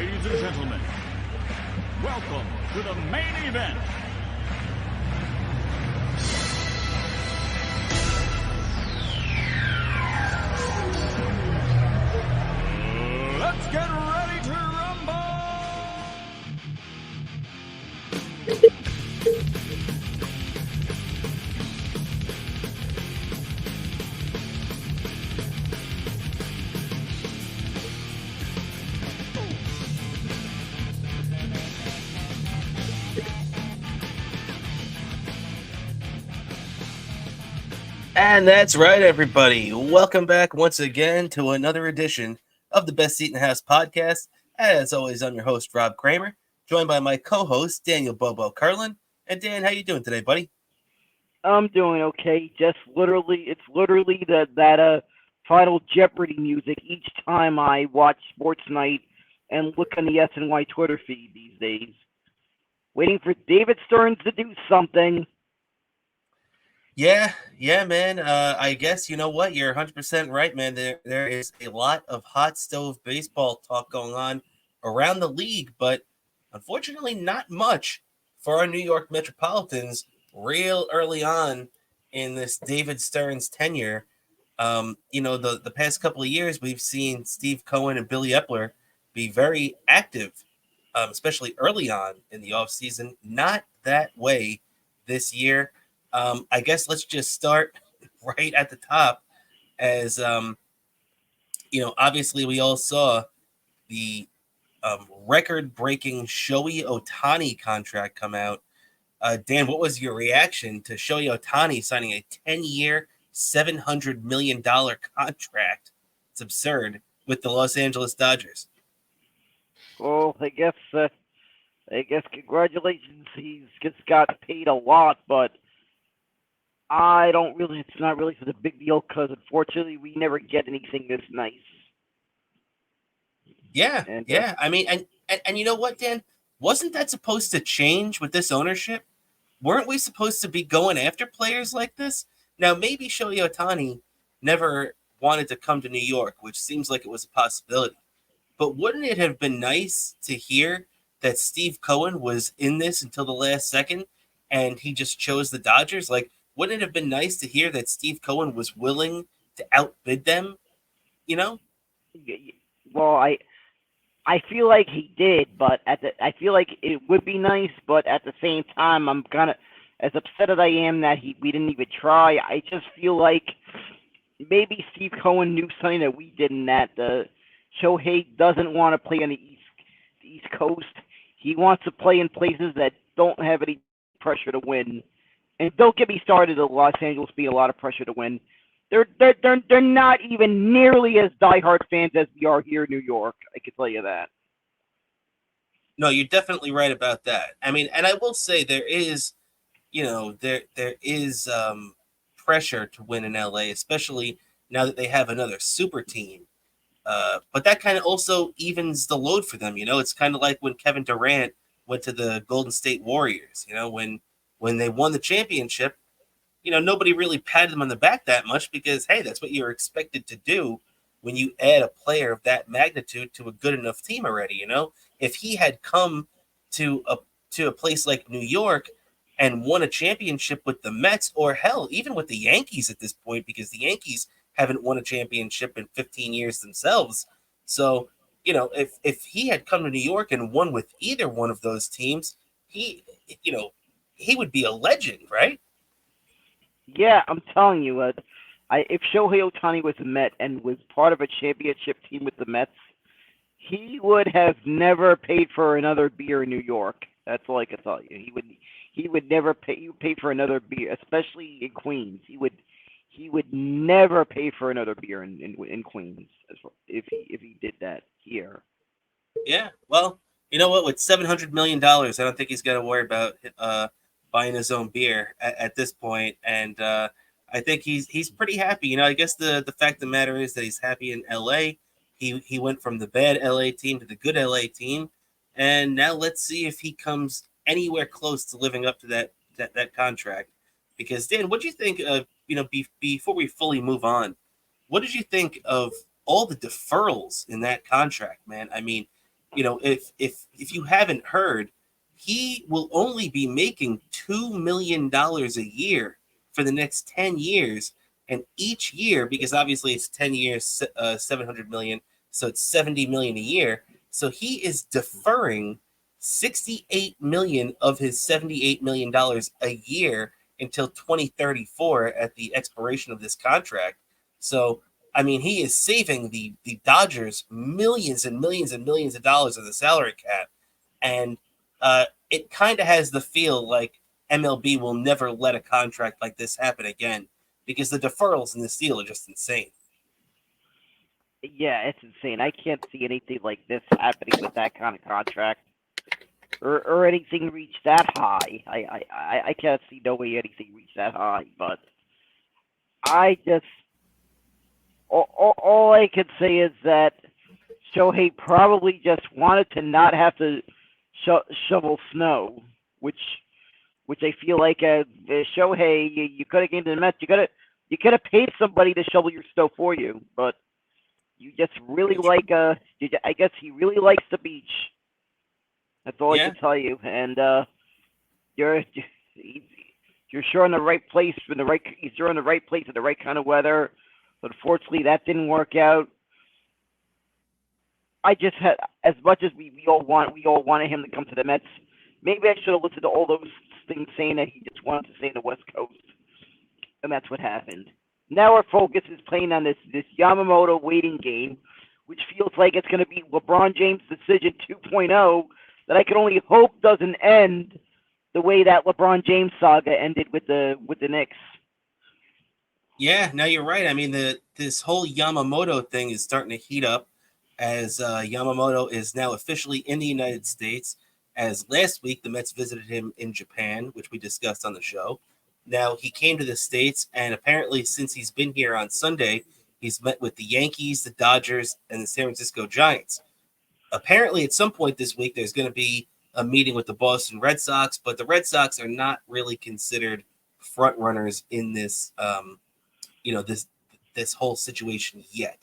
Ladies and gentlemen, welcome to the main event. Let's get ready to rumble! And that's right, everybody. Welcome back once again to another edition of the Best Seat in the House podcast. As always, I'm your host, Rob Cramer, joined by my co-host, Daniel Bobo Carlin. And Dan, how you doing today, buddy? I'm doing okay. It's literally that Final Jeopardy music each time I watch Sports Night and look on the SNY Twitter feed these days. Waiting for David Stearns to do something. Yeah, man. I guess you know what? You're 100% right, man. There is a lot of hot stove baseball talk going on around the league, but unfortunately not much for our New York Metropolitans real early on in this David Stearns tenure. The past couple of years, we've seen Steve Cohen and Billy Epler be very active, especially early on in the offseason. Not that way this year. I guess let's just start right at the top as, obviously we all saw the record-breaking Shoei Ohtani contract come out. Dan, what was your reaction to Shoei Ohtani signing a 10-year, $700 million contract? It's absurd with the Los Angeles Dodgers. Well, I guess congratulations. He's just got paid a lot, but it's not really such a big deal because unfortunately we never get anything this nice. Yeah. I mean, and you know what, Dan? Wasn't that supposed to change with this ownership? Weren't we supposed to be going after players like this? Now, maybe Shoei Ohtani never wanted to come to New York, which seems like it was a possibility. But wouldn't it have been nice to hear that Steve Cohen was in this until the last second and he just chose the Dodgers? Like, wouldn't it have been nice to hear that Steve Cohen was willing to outbid them, you know? Well, I feel like he did, but I feel like it would be nice, but at the same time, I'm kind of as upset as I am that we didn't even try. I just feel like maybe Steve Cohen knew something that we didn't. That Shohei doesn't want to play on the East Coast. He wants to play in places that don't have any pressure to win. And don't get me started. The Los Angeles being a lot of pressure to win. They're not even nearly as diehard fans as we are here in New York. I can tell you that. No, you're definitely right about that. I mean, and I will say there is, there is pressure to win in LA, especially now that they have another super team. But that kind of also evens the load for them. It's kind of like when Kevin Durant went to the Golden State Warriors. When they won the championship, nobody really patted them on the back that much because, hey, that's what you're expected to do when you add a player of that magnitude to a good enough team already. If he had come to a place like New York and won a championship with the Mets, or hell, even with the Yankees at this point, because the Yankees haven't won a championship in 15 years themselves. So, if he had come to New York and won with either one of those teams, he would be a legend, right? Yeah, I'm telling you, if Shohei Ohtani was a Met and was part of a championship team with the Mets, he would have never paid for another beer in New York. That's all I can tell you. He would never pay for another beer, especially in Queens. He would never pay for another beer in Queens if he did that here. Yeah, well, you know what? With $700 million, I don't think he's got to worry about buying his own beer at this point. And I think he's pretty happy. I guess the fact of the matter is that he's happy in LA. He went from the bad LA team to the good LA team. And now let's see if he comes anywhere close to living up to that contract. Because Dan, what do you think of, before we fully move on, what did you think of all the deferrals in that contract, man? I mean, if you haven't heard, he will only be making $2 million a year for the next 10 years. And each year, because obviously it's 10 years, 700 million, so it's 70 million a year. So he is deferring 68 million of his $78 million a year until 2034 at the expiration of this contract. So, I mean, he is saving the Dodgers millions and millions and millions of dollars of the salary cap. And it kind of has the feel like MLB will never let a contract like this happen again because the deferrals in this deal are just insane. Yeah, it's insane. I can't see anything like this happening with that kind of contract, or anything reach that high. I can't see no way anything reach that high. But I just all I can say is that Shohei probably just wanted to not have to shovel snow, which I feel like Shohei, you could have came to the Mets. You could have paid somebody to shovel your snow for you, but you just really like I guess he really likes the beach. That's all I can tell you. And you're sure in the right place for the right. You're in the right place in the right kind of weather. But unfortunately, that didn't work out. I just had, as much as we all wanted him to come to the Mets. Maybe I should have listened to all those things saying that he just wanted to stay in the West Coast, and that's what happened. Now our focus is playing on this Yamamoto waiting game, which feels like it's going to be LeBron James' decision 2.0 that I can only hope doesn't end the way that LeBron James saga ended with the Knicks. Yeah, no, you're right. I mean, this whole Yamamoto thing is starting to heat up as Yamamoto is now officially in the United States. As last week, the Mets visited him in Japan, which we discussed on the show. Now, he came to the States, and apparently since he's been here on Sunday, he's met with the Yankees, the Dodgers, and the San Francisco Giants. Apparently, at some point this week, there's going to be a meeting with the Boston Red Sox, but the Red Sox are not really considered front runners in this this whole situation yet.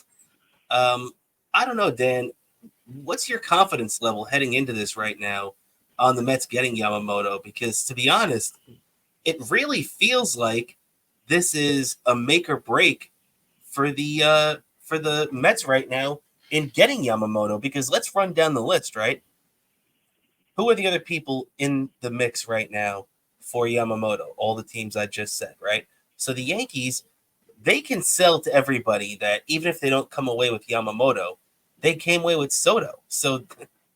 I don't know, Dan. What's your confidence level heading into this right now on the Mets getting Yamamoto? Because to be honest, it really feels like this is a make or break for the Mets right now in getting Yamamoto. Because let's run down the list, right? Who are the other people in the mix right now for Yamamoto? All the teams I just said, right? So the Yankees, they can sell to everybody that even if they don't come away with Yamamoto, they came away with Soto. So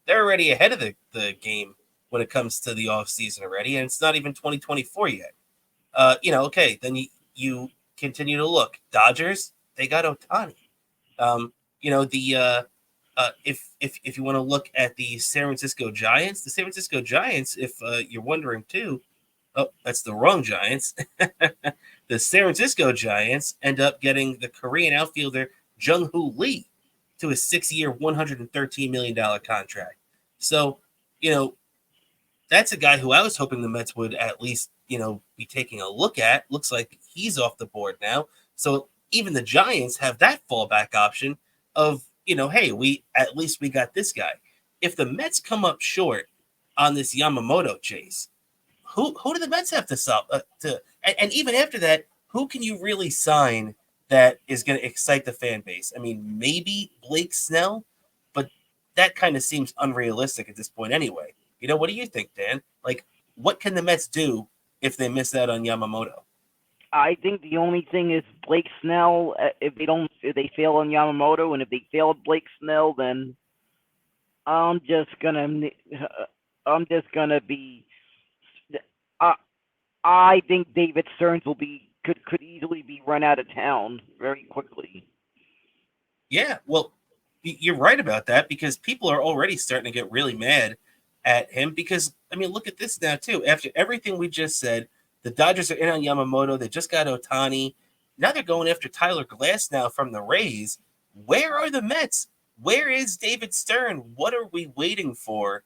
they're already ahead of the game when it comes to the offseason already, and it's not even 2024 yet. Okay, then you continue to look. Dodgers, they got Ohtani. If you want to look at the San Francisco Giants, if you're wondering too, that's the wrong Giants. The San Francisco Giants end up getting the Korean outfielder Jung-Hoo Lee to a 6-year, $113 million contract. So, that's a guy who I was hoping the Mets would at least, be taking a look at. Looks like he's off the board now. So even the Giants have that fallback option of, hey, we got this guy. If the Mets come up short on this Yamamoto chase, who do the Mets have to stop and even after that, who can you really sign that is going to excite the fan base? I mean, maybe Blake Snell, but that kind of seems unrealistic at this point anyway. What do you think, Dan? Like, what can the Mets do if they miss out on Yamamoto? I think the only thing is Blake Snell. If they fail on Yamamoto, and if they fail at Blake Snell, then I'm just gonna be. I think David Stearns could easily be run out of town very quickly. Yeah, well, you're right about that because people are already starting to get really mad at him because, I mean, look at this now, too. After everything we just said, the Dodgers are in on Yamamoto. They just got Ohtani. Now they're going after Tyler Glass now from the Rays. Where are the Mets? Where is David Stern? What are we waiting for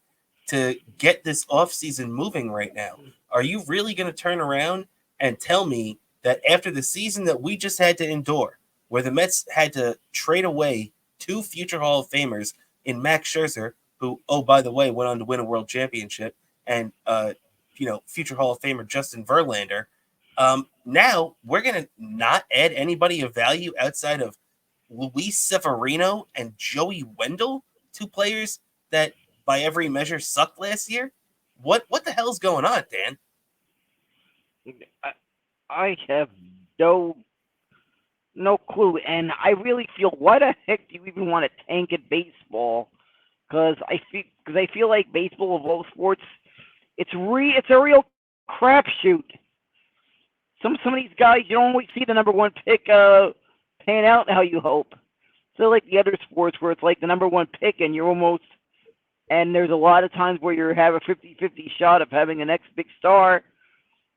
to get this offseason moving right now? Are you really going to turn around and tell me that after the season that we just had to endure, where the Mets had to trade away 2 future Hall of Famers in Max Scherzer, who, oh, by the way, went on to win a world championship, and future Hall of Famer Justin Verlander. Now we're gonna not add anybody of value outside of Luis Severino and Joey Wendell, two players that by every measure sucked last year. What the hell's going on, Dan? I have no clue, and I really feel, why the heck do you even want to tank in baseball? Because I feel like baseball of all sports, it's a real crapshoot. Some of these guys, you don't always see the number one pick pan out how you hope. So like the other sports where it's like the number one pick and and there's a lot of times where you have a 50-50 shot of having the next big star.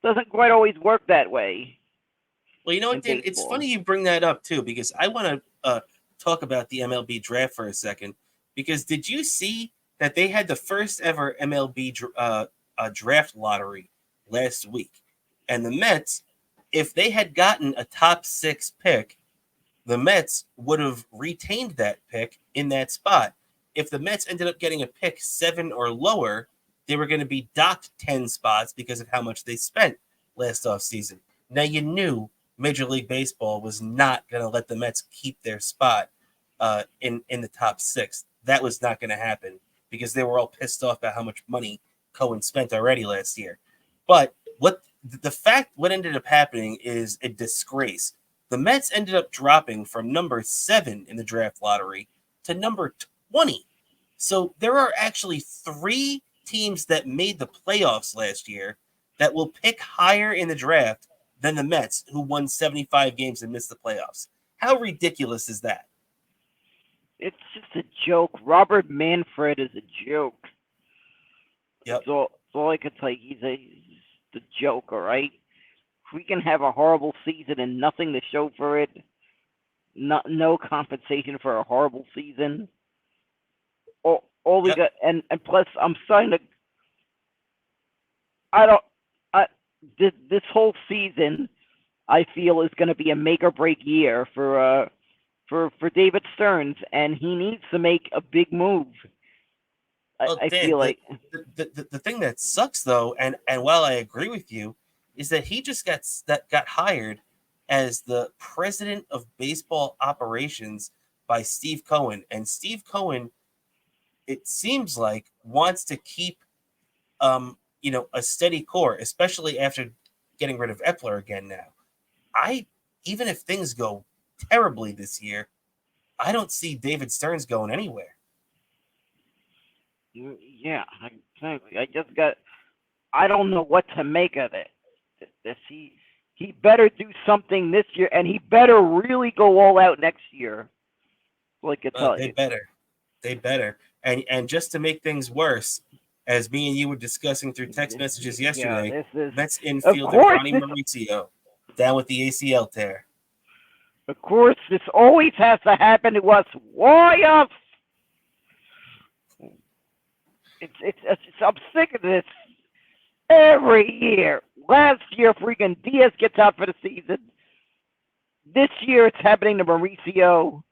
Doesn't quite always work that way. Well, you know what, Dan? It's funny you bring that up too, because I want to talk about the MLB draft for a second. Because did you see that they had the first ever MLB draft lottery last week? And the Mets, if they had gotten a top 6 pick, the Mets would have retained that pick in that spot. If the Mets ended up getting a pick 7 or lower, they were going to be docked 10 spots because of how much they spent last offseason. Now, you knew Major League Baseball was not going to let the Mets keep their spot in the top 6. That was not going to happen because they were all pissed off about how much money Cohen spent already last year. But what ended up happening is a disgrace. The Mets ended up dropping from number 7 in the draft lottery to number 20. So there are actually 3 teams that made the playoffs last year that will pick higher in the draft than the Mets, who won 75 games and missed the playoffs. How ridiculous is that? It's just a joke. Robert Manfred is a joke. Yep. That's all I can tell you. He's a joke, all right? If we can have a horrible season and nothing to show for it, no compensation for a horrible season, all we got, and plus I'm starting to, this whole season I feel is going to be a make or break year for David Stearns, and he needs to make a big move. I feel like the thing that sucks though, and while I agree with you, is that he just got hired as the president of baseball operations by Steve Cohen, and Steve Cohen, it seems like, wants to keep a steady core, especially after getting rid of Epler again now. Even if things go terribly this year, I don't see David Stearns going anywhere. Yeah, exactly. I don't know what to make of it. He better do something this year, and he better really go all out next year. Like I tell you. They better. And just to make things worse, as me and you were discussing through text messages yesterday, Mets infielder Ronnie Mauricio down with the ACL tear. Of course, this always has to happen to us. Why us? I'm sick of this every year. Last year, freaking Diaz gets out for the season. This year, it's happening to Mauricio,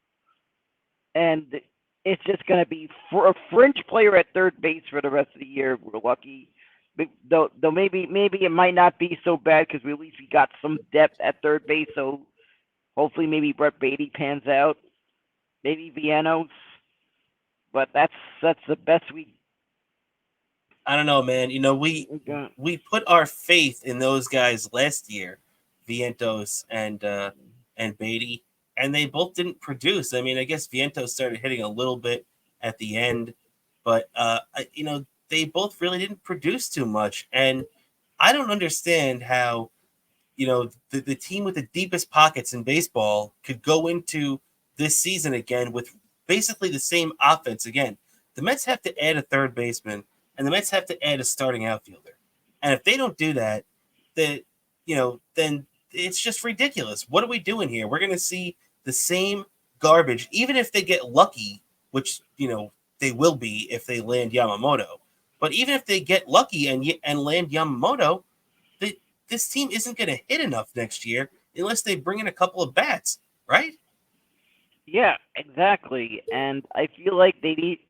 and it's just going to be for a fringe player at third base for the rest of the year. We're lucky, though maybe it might not be so bad because at least we got some depth at third base. So hopefully, maybe Brett Beatty pans out, maybe Viennos, but that's the best we. I don't know, man. We put our faith in those guys last year, Vientos and Beatty, and they both didn't produce. I mean, I guess Vientos started hitting a little bit at the end, but they both really didn't produce too much. And I don't understand how, the team with the deepest pockets in baseball could go into this season again with basically the same offense again. The Mets have to add a third baseman, and the Mets have to add a starting outfielder. And if they don't do that, then it's just ridiculous. What are we doing here? We're going to see the same garbage, even if they get lucky, which, they will be if they land Yamamoto. But even if they get lucky and land Yamamoto, this team isn't going to hit enough next year unless they bring in a couple of bats, right? Yeah, exactly. And I feel like they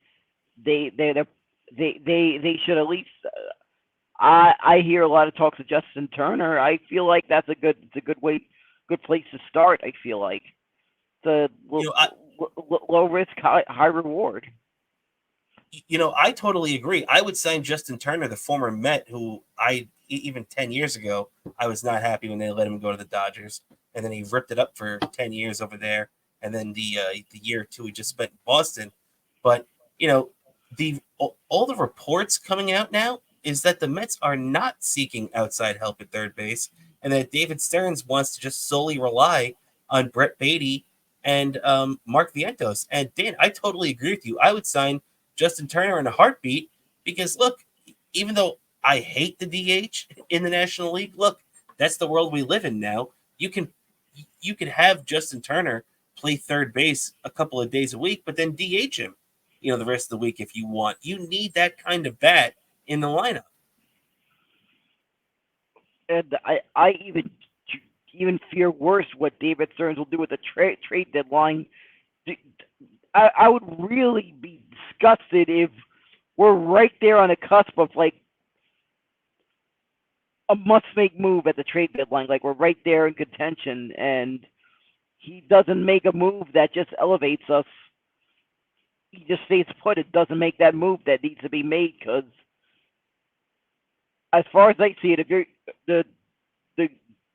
they should at least. I hear a lot of talks of Justin Turner. I feel like it's a good place to start. I feel like the low risk, high reward. I totally agree. I would sign Justin Turner, the former Met, who even 10 years ago, I was not happy when they let him go to the Dodgers. And then he ripped it up for 10 years over there. And then the year or two he just spent in Boston. But, all the reports coming out now is that the Mets are not seeking outside help at third base, and that David Stearns wants to just solely rely on Brett Beatty and Mark Vientos. And Dan, I totally agree with you. I would sign Justin Turner in a heartbeat because, look, even though I hate the DH in the National League, look, that's the world we live in now. You can have Justin Turner play third base a couple of days a week, but then DH him, the rest of the week if you want. You need that kind of bat in the lineup. And I even fear worse what David Stearns will do with the trade deadline. I would really be disgusted if we're right there on the cusp of like a must-make move at the trade deadline. Like we're right there in contention, and he doesn't make a move that just elevates us. He just stays put. It doesn't make that move that needs to be made because, as far as I see it, if you're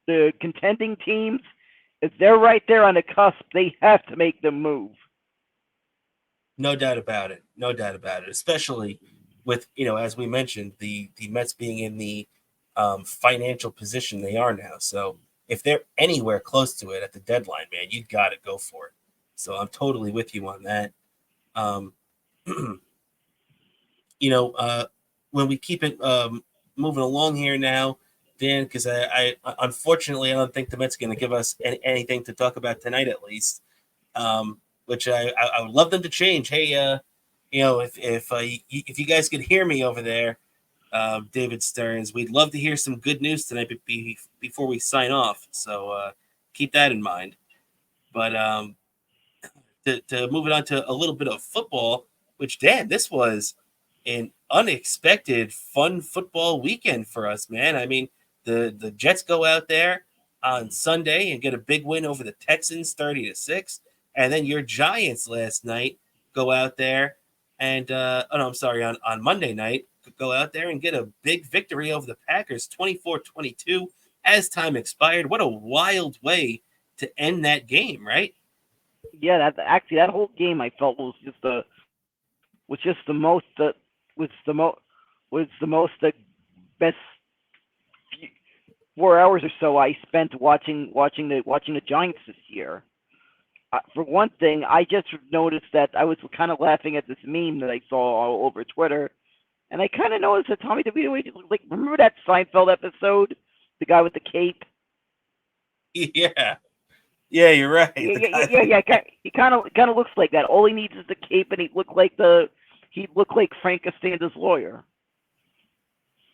the contending teams, if they're right there on the cusp, they have to make the move. No doubt about it. No doubt about it. Especially with, as we mentioned, the Mets being in the financial position they are now. So if they're anywhere close to it at the deadline, man, you got to go for it. So I'm totally with you on that. When we keep it moving along here now, Dan, because I unfortunately I don't think the Mets are going to give us anything to talk about tonight, at least. Which I would love them to change. Hey, if you guys could hear me over there, David Stearns, we'd love to hear some good news tonight before we sign off. So keep that in mind. But to move it on to a little bit of football, which, Dan, this was an unexpected fun football weekend for us, man. I mean, the Jets go out there on Sunday and get a big win over the Texans 30-6. And then your Giants last night go out there and on Monday night, go out there and get a big victory over the Packers 24-22 as time expired. What a wild way to end that game, right? Yeah, that whole game I felt was the best 4 hours or so I spent watching the Giants this year. For one thing, I just noticed that I was kind of laughing at this meme that I saw all over Twitter, and I kind of noticed that Tommy DeVito, like, remember that Seinfeld episode, the guy with the cape? Yeah, you're right. Yeah. He kind of looks like that. All he needs is the cape, and he'd look like Frank Costanza's lawyer.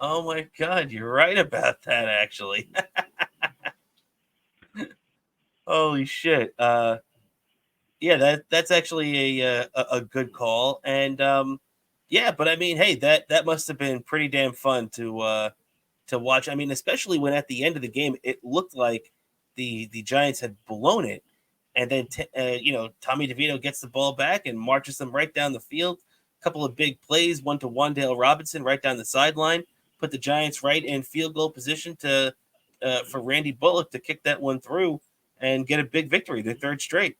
Oh my God, you're right about that, actually. Holy shit. Yeah, that's actually a good call. And but I mean, hey, that must have been pretty damn fun to watch. I mean, especially when at the end of the game it looked like the Giants had blown it, and then Tommy DeVito gets the ball back and marches them right down the field. A couple of big plays, one to Wan'Dale Robinson right down the sideline, put the Giants right in field goal position for Randy Bullock to kick that one through and get a big victory, their third straight.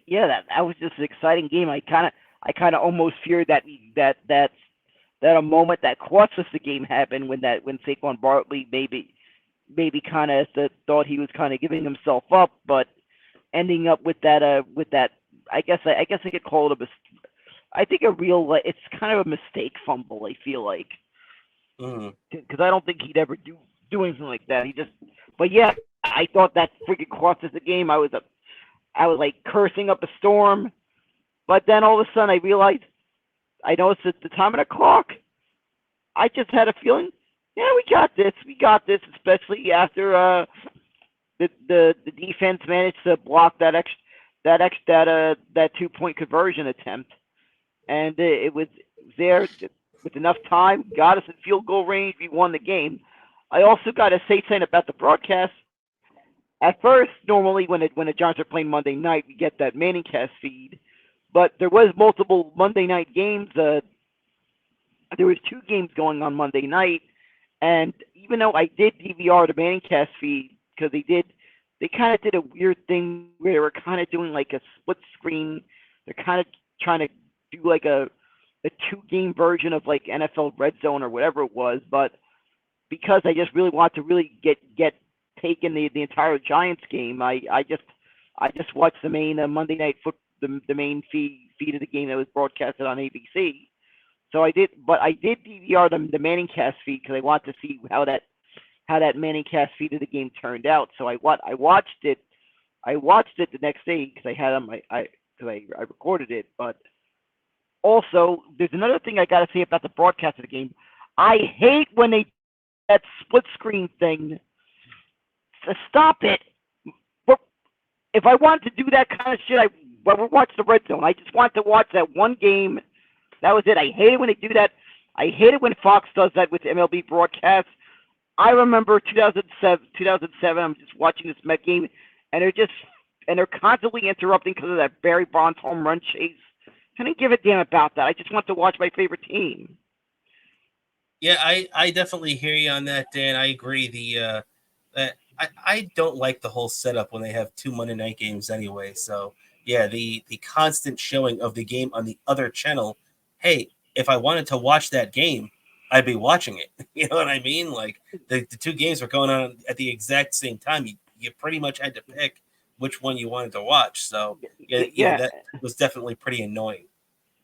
Yeah, that was just an exciting game. I kind of almost feared that a moment that cost us the game happened when Saquon Barkley maybe kind of thought he was kind of giving himself up, but ending up with that I guess I could call it it's kind of a mistake fumble. I feel like because I don't think he'd ever do anything like that. But yeah, I thought that freaking cost us the game. I was like cursing up a storm, but then all of a sudden I noticed at the time of the clock. I just had a feeling, yeah, we got this, especially after the defense managed to block that 2-point conversion attempt. and it was there with enough time, got us in field goal range. We won the game. I also got to say something about the broadcast. At first, normally when the Giants are playing Monday night, we get that Manningcast feed, but there was multiple Monday night games. There was two games going on Monday night, and even though I did DVR the Manningcast feed because they kind of did a weird thing where they were kind of doing like a split screen. They're kind of trying to do like a two-game version of like NFL Red Zone or whatever it was, but because I just really want to really get taken the entire Giants game, I just watched the main Monday night the main feed of the game that was broadcasted on ABC. So I did DVR the Manningcast feed because I want to see how that Manningcast feed of the game turned out. So I watched it. I watched it the next day because I had on I recorded it. But also, there's another thing I got to say about the broadcast of the game. I hate when they that split screen thing. Stop it. If I want to do that kind of shit, I would watch the Red Zone. I just want to watch that one game. That was it. I hate it when they do that. I hate it when Fox does that with MLB broadcasts. I remember 2007. I'm just watching this Met game, and they're constantly interrupting because of that Barry Bonds home run chase. I didn't give a damn about that. I just want to watch my favorite team. Yeah, I definitely hear you on that, Dan. I agree. I don't like the whole setup when they have two Monday night games anyway. So yeah, the constant showing of the game on the other channel. Hey, if I wanted to watch that game, I'd be watching it. You know what I mean? Like the two games were going on at the exact same time. You pretty much had to pick which one you wanted to watch. So yeah, that was definitely pretty annoying.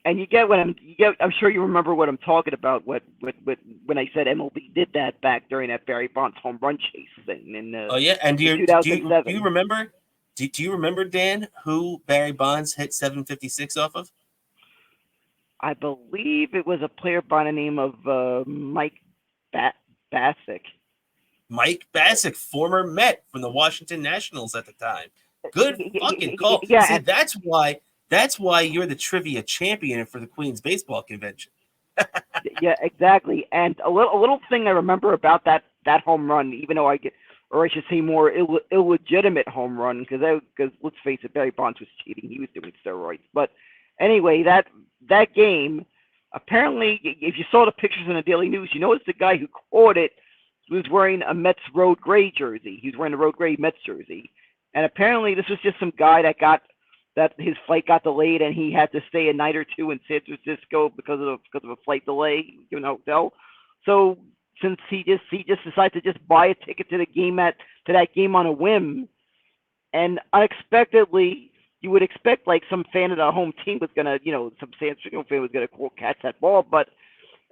And I'm sure you remember what I'm talking about. What when I said MLB did that back during that Barry Bonds home run chase thing in oh yeah, and do you remember? Do you remember, Dan, who Barry Bonds hit 756 off of? I believe it was a player by the name of Mike Bassick. Mike Bassick, former Met from the Washington Nationals at the time. Good fucking call. Yeah, see, that's why you're the trivia champion for the Queens Baseball Convention. Yeah, exactly. And a little thing I remember about that home run, even though I should say more illegitimate home run, because let's face it, Barry Bonds was cheating. He was doing steroids. But anyway, that game, apparently, if you saw the pictures in the Daily News, you noticed the guy who caught it was wearing a Mets road gray jersey. He was wearing a road gray Mets jersey. And apparently this was just some guy that his flight got delayed and he had to stay a night or two in San Francisco because of a flight delay in a hotel. So since he just decided to just buy a ticket to that game on a whim, and unexpectedly you would expect like some fan of the home team was gonna, some San Francisco fan was gonna catch that ball, but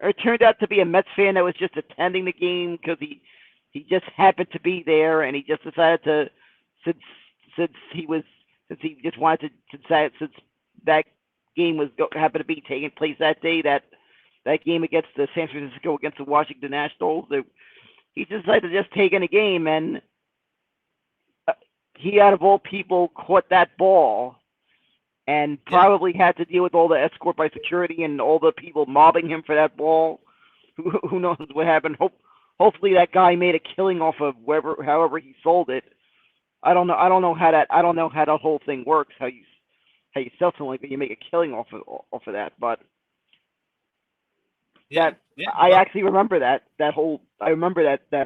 it turned out to be a Mets fan that was just attending the game because he just happened to be there, and he just decided to since he just wanted to decide, since that game happened to be taking place that day, that game against the San Francisco against the Washington Nationals, he decided to just take in a game, and he, out of all people, caught that ball and probably had to deal with all the escort by security and all the people mobbing him for that ball. Who knows what happened? Hopefully that guy made a killing off of however he sold it. I don't know how that whole thing works. How you sell something like that, you make a killing off of that. But I actually remember that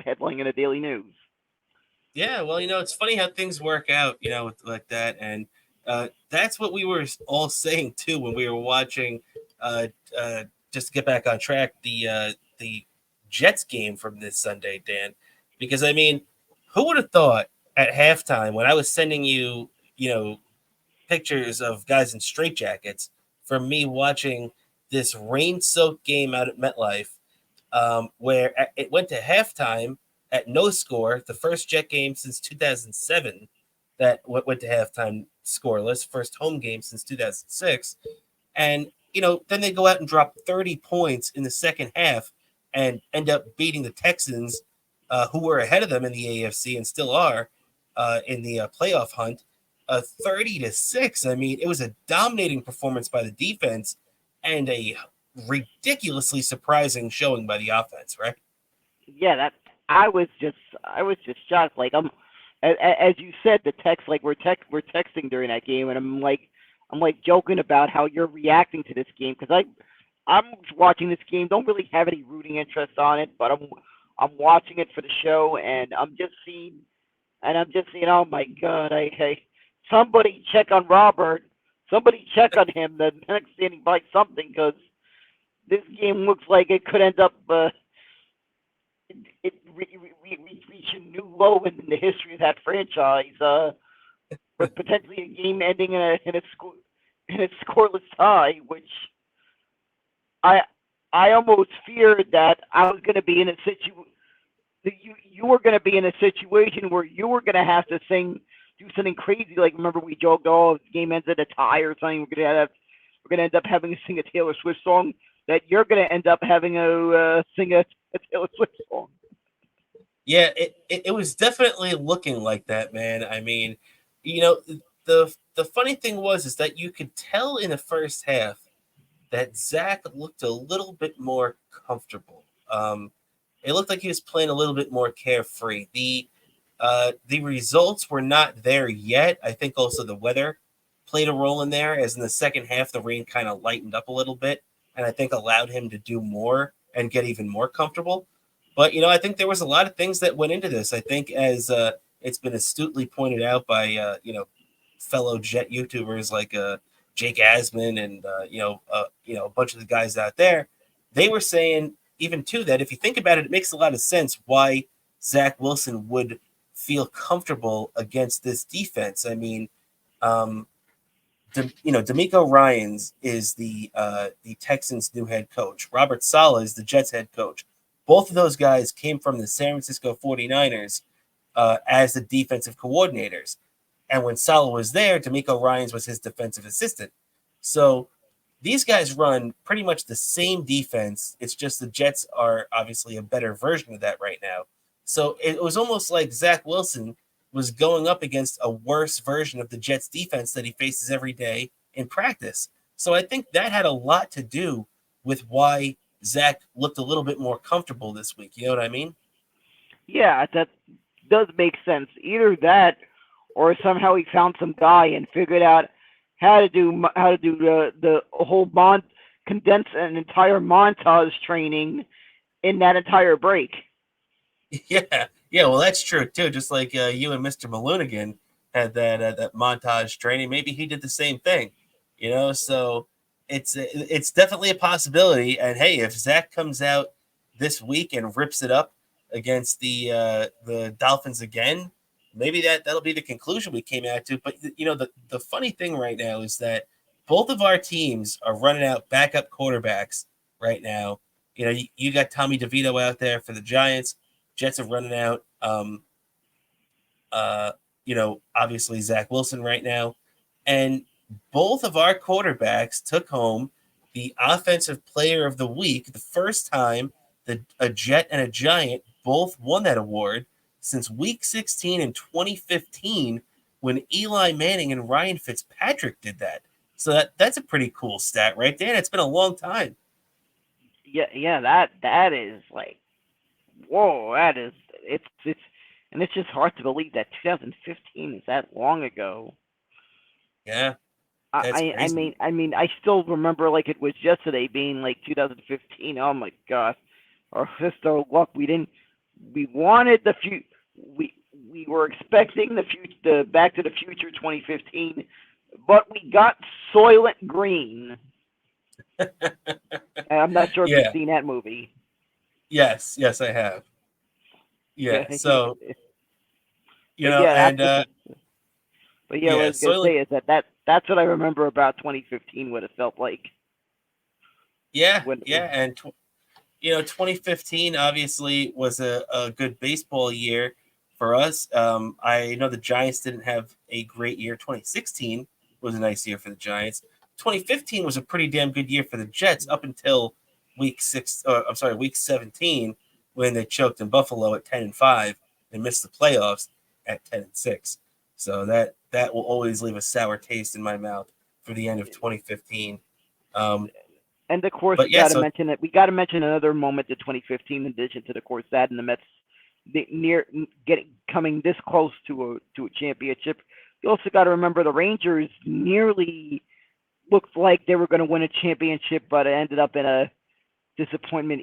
headline in the Daily News. Yeah, well, it's funny how things work out, like that, and that's what we were all saying too when we were watching. Just to get back on track, the Jets game from this Sunday, Dan, because I mean, who would have thought at halftime when I was sending you, pictures of guys in straitjackets from me watching this rain-soaked game out at MetLife, where it went to halftime at no score, the first Jet game since 2007 that went to halftime scoreless, first home game since 2006. And, then they go out and drop 30 points in the second half and end up beating the Texans, who were ahead of them in the AFC and still are in the playoff hunt, 30-6. I mean, it was a dominating performance by the defense. and a ridiculously surprising showing by the offense, right? Yeah, that I was just shocked. Like as you said, the text like we're texting during that game, and I'm like joking about how you're reacting to this game because I'm watching this game. Don't really have any rooting interest on it, but I'm watching it for the show, and I'm just seeing. Oh my God! Somebody check on Robert. Somebody check on him. The next inning by something because this game looks like it could end up. It reach a new low in the history of that franchise. With potentially a game ending in a scoreless tie, which I I almost feared that I was going to be in a situation. You were going to be in a situation where you were going to have to do something crazy. Like remember we joked, oh, if the game ends at a tie or something, we're going to end up having to sing a Taylor Swift song. That you're going to end up having to sing a Taylor Swift song. Yeah, it was definitely looking like that, man. I mean, you know, the funny thing is that you could tell in the first half that Zach looked a little bit more comfortable. It looked like he was playing a little bit more carefree. The results were not there yet. I think also the weather played a role in there, as in the second half the rain kind of lightened up a little bit, and I think allowed him to do more and get even more comfortable. But I think there was a lot of things that went into this. I think as it's been astutely pointed out by fellow Jet YouTubers like Jake Asman and a bunch of the guys out there, they were saying even too that if you think about it, it makes a lot of sense why Zach Wilson would feel comfortable against this defense. I mean, D'Amico Ryans is the Texans' new head coach. Robert Saleh is the Jets' head coach. Both of those guys came from the San Francisco 49ers as the defensive coordinators. And when Saleh was there, D'Amico Ryans was his defensive assistant. So these guys run pretty much the same defense. It's just the Jets are obviously a better version of that right now. So it was almost like Zach Wilson was going up against a worse version of the Jets defense that he faces every day in practice. So I think that had a lot to do with why Zach looked a little bit more comfortable this week. You know what I mean? Yeah, that does make sense. Either that, or somehow he found some guy and figured out how to do the whole condense an entire montage training in that entire break. Yeah, yeah. Well, that's true too. Just like you and Mr. Malunigan had that montage training, maybe he did the same thing. So it's definitely a possibility. And hey, if Zach comes out this week and rips it up against the Dolphins again, maybe that'll be the conclusion we came out to. But the funny thing right now is that both of our teams are running out backup quarterbacks right now. You got Tommy DeVito out there for the Giants. Jets are running out. Obviously Zach Wilson right now, and both of our quarterbacks took home the Offensive Player of the Week, the first time that a Jet and a Giant both won that award since Week 16 in 2015, when Eli Manning and Ryan Fitzpatrick did that. So that's a pretty cool stat, right, Dan? It's been a long time. Yeah, that is like, whoa, that is it's and it's just hard to believe that 2015 is that long ago. Yeah, that's crazy. I mean, I still remember like it was yesterday, being like 2015. Oh my gosh, our sister luck. We wanted the future. We were expecting the Back to the Future 2015, but we got Soylent Green. And I'm not sure if you've Yeah. seen that movie. Yes, I have. Yeah. So But yeah, and but yeah, what I yeah, was gonna Soylent. say is that's what I remember about 2015. What it felt like Yeah, when yeah, and 2015 obviously was a good baseball year for us. I know the Giants didn't have a great year. 2016 was a nice year for the Giants. 2015 was a pretty damn good year for the Jets up until week 17, when they choked in Buffalo at 10-5 and missed the playoffs at 10-6. So that will always leave a sour taste in my mouth for the end of 2015. And of course, But we yeah, got to so mention it. We got to mention another moment in 2015, in addition to, of course, that and the Mets coming this close to a championship. You also got to remember the Rangers nearly looked like they were going to win a championship, but it ended up in a disappointment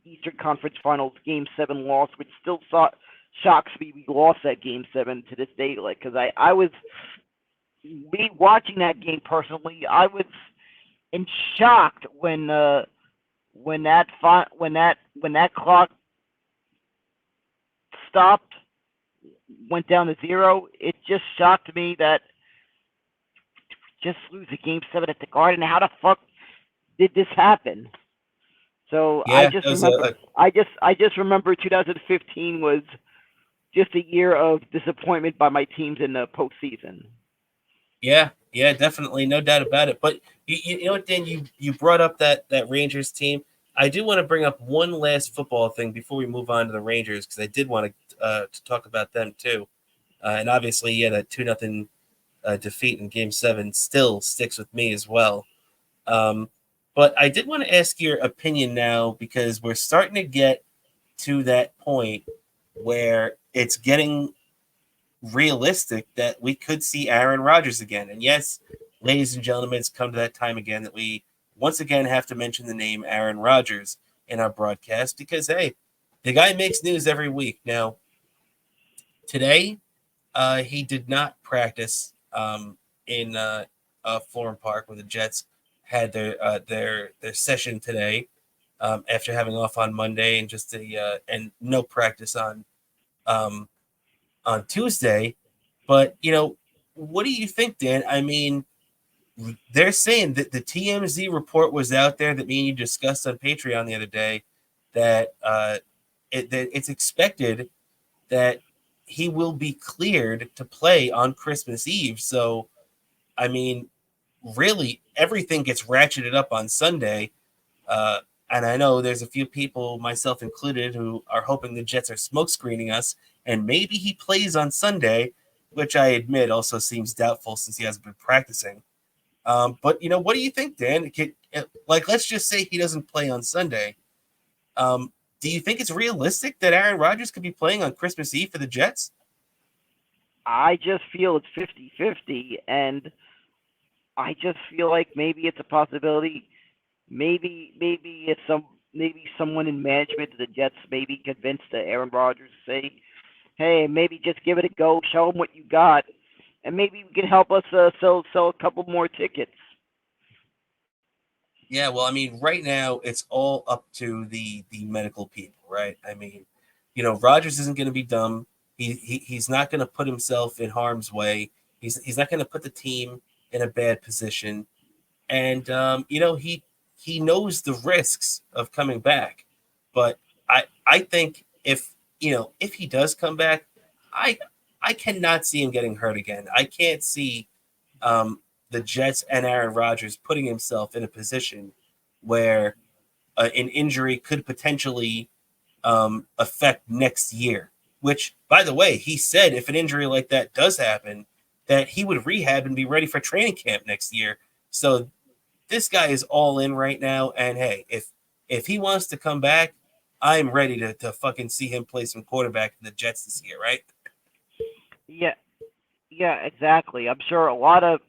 Eastern Conference Finals Game 7 loss, which still shocks me. We lost that Game 7 to this day, like, because I was watching that game personally. I was in shocked when that clock stopped, went down to 0. It just shocked me that just lose a Game 7 at the Garden. How the fuck did this happen? So yeah, it was I just remember 2015 was just a year of disappointment by my teams in the postseason. yeah, definitely, no doubt about it. But you know what, Dan, you brought up that Rangers team. I do want to bring up one last football thing before we move on to the Rangers, because I did want to talk about them too. And obviously, yeah, that 2-0 defeat in Game 7 still sticks with me as well. But I did want to ask your opinion now, because we're starting to get to that point where it's getting realistic that we could see Aaron Rodgers again. And yes, ladies and gentlemen, it's come to that time again that we once again have to mention the name Aaron Rodgers in our broadcast, because, hey, the guy makes news every week. Now, today, he did not practice in Florham Park, where the Jets had their session today, after having off on Monday and just and no practice um, on Tuesday. But what do you think, Dan? I mean, they're saying that the TMZ report was out there that me and you discussed on Patreon the other day, that that it's expected that he will be cleared to play on Christmas Eve. So, I mean, really, everything gets ratcheted up on Sunday. Uh, and I know there's a few people, myself included, who are hoping the Jets are smokescreening us, and maybe he plays on Sunday, which I admit also seems doubtful since he hasn't been practicing. But what do you think, Dan? Let's just say he doesn't play on Sunday. Do you think it's realistic that Aaron Rodgers could be playing on Christmas Eve for the Jets? I just feel it's 50-50, and I just feel like maybe it's a possibility. Maybe someone in management of the Jets maybe convinced Aaron Rodgers to say, "Hey, maybe just give it a go, show them what you got, and maybe you can help us sell a couple more tickets." Yeah, well, I mean, right now it's all up to the medical people, right? I mean, Rodgers isn't going to be dumb. He's not going to put himself in harm's way. He's not going to put the team in a bad position, and he knows the risks of coming back. But I think if he does come back, I I cannot see him getting hurt again. I can't see the Jets and Aaron Rodgers putting himself in a position where an injury could potentially affect next year. Which, by the way, he said if an injury like that does happen, that he would rehab and be ready for training camp next year. So this guy is all in right now. And hey, if he wants to come back, I'm ready to fucking see him play some quarterback in the Jets this year, right? Yeah, yeah, exactly. I'm sure a lot of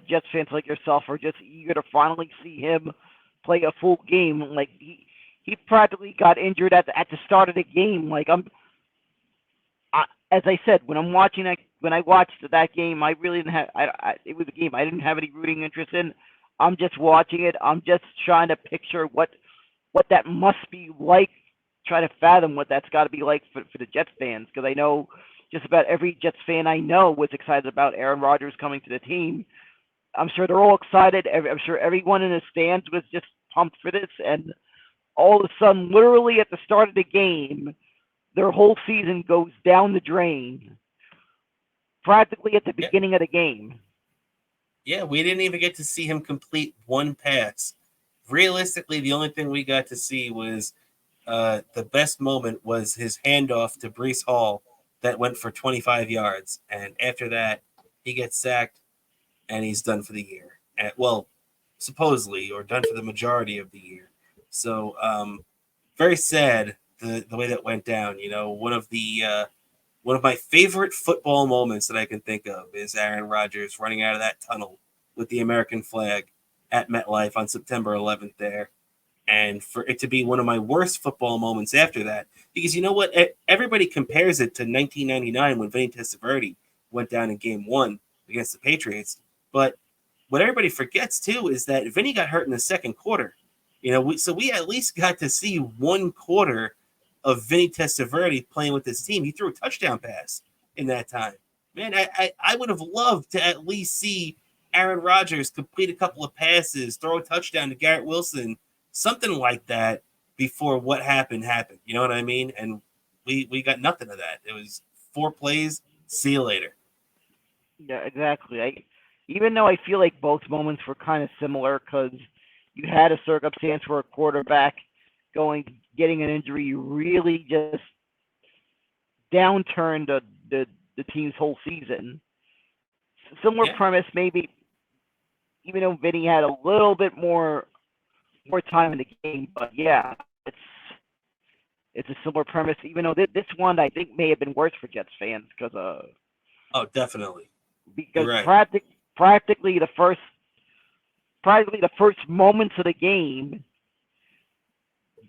Jets fans like yourself are just eager to finally see him play a full game. Like he practically got injured at the start of the game. Like as I said, when I watched that game, I really didn't have. It was a game I didn't have any rooting interest in. I'm just watching it. I'm just trying to picture what that must be like. Try to fathom what that's got to be like for the Jets fans, because I know just about every Jets fan I know was excited about Aaron Rodgers coming to the team. I'm sure they're all excited. I'm sure everyone in the stands was just pumped for this, and all of a sudden, literally at the start of the game, their whole season goes down the drain, practically at the Yeah, beginning of the game. yeah. We didn't even get to see him complete one pass. Realistically, the only thing we got to see was the best moment was his handoff to Brees Hall that went for 25 yards, and after that, he gets sacked and he's done for the year. Well, supposedly, or done for the majority of the year. So very sad the way that went down. One of my favorite football moments that I can think of is Aaron Rodgers running out of that tunnel with the American flag at MetLife on September 11th there. And for it to be one of my worst football moments after that, because you know what? Everybody compares it to 1999 when Vinny Testaverde went down in game one against the Patriots. But what everybody forgets, too, is that Vinny got hurt in the second quarter. So we at least got to see one quarter of Vinny Testaverde playing with his team. He threw a touchdown pass in that time. Man, I would have loved to at least see Aaron Rodgers complete a couple of passes, throw a touchdown to Garrett Wilson, something like that before what happened. You know what I mean? And we got nothing of that. It was 4 plays. See you later. Yeah, exactly. Even though I feel like both moments were kind of similar because you had a circumstance where a quarterback getting an injury really just downturned the team's whole season. Similar premise, maybe, even though Vinny had a little bit more time in the game, but yeah, it's a similar premise. Even though this one I think may have been worse for Jets fans because definitely, because right. practically the first moments of the game,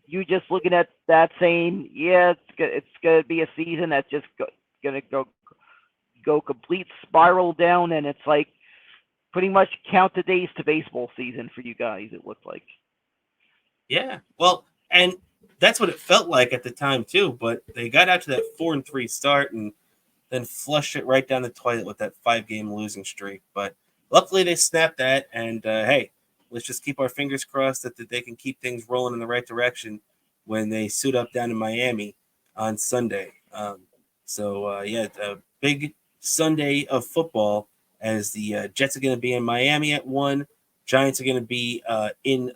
you just looking at that saying, yeah, it's gonna be a season that's just gonna go complete spiral down, and it's like pretty much count the days to baseball season for you guys. It looked like. Yeah, well, and that's what it felt like at the time too. But they got out to that 4-3 start and then flushed it right down the toilet with that 5-game losing streak. But luckily they snapped that, and hey, let's just keep our fingers crossed that they can keep things rolling in the right direction when they suit up down in Miami on Sunday. A big Sunday of football as the Jets are going to be in Miami at 1. Giants are going to be in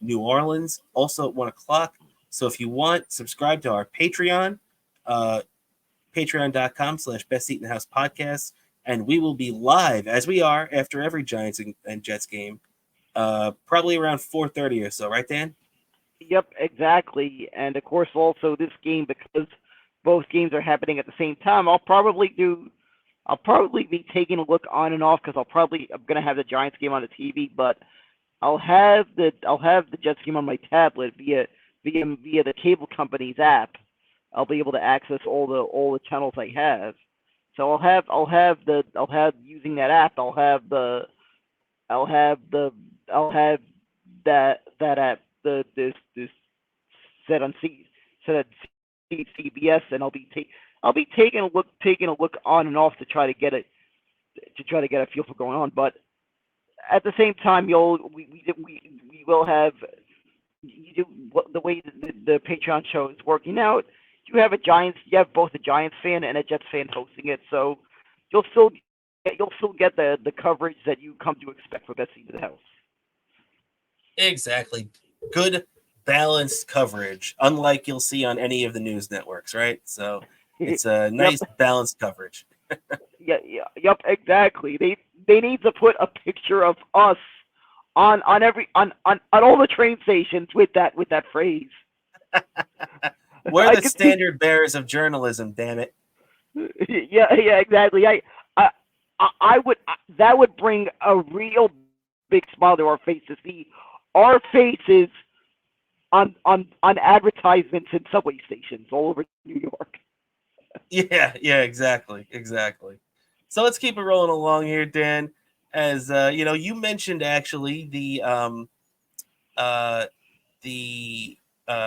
New Orleans also at 1 o'clock. So if you want, subscribe to our Patreon, patreon.com/Best Seat in the House podcast. And we will be live, as we are, after every Giants and Jets game, probably around 4:30 or so. Right, Dan? Yep, exactly. And of course, also this game, because both games are happening at the same time, I'll probably be taking a look on and off because I'm gonna have the Giants game on the TV, but I'll have the Jets game on my tablet via the cable company's app. I'll be able to access all the channels I have. So I'll have using that app. I'll have that app this set on CBS, and I'll be taking a look on and off to try to get a feel for going on. But at the same time, we will have the way the Patreon show is working out. You have both a Giants fan and a Jets fan hosting it, so you'll still get the coverage that you come to expect for Best Seat in the House. Exactly. Good, balanced coverage, unlike you'll see on any of the news networks, right? So it's a nice, balanced coverage. Yep, exactly. They need to put a picture of us on all the train stations with that phrase. We're the standard bearers of journalism, damn it. Yeah, exactly. That would bring a real big smile to our face to see our faces on advertisements in subway stations all over New York. Yeah, exactly. So let's keep it rolling along here, Dan. As you mentioned actually the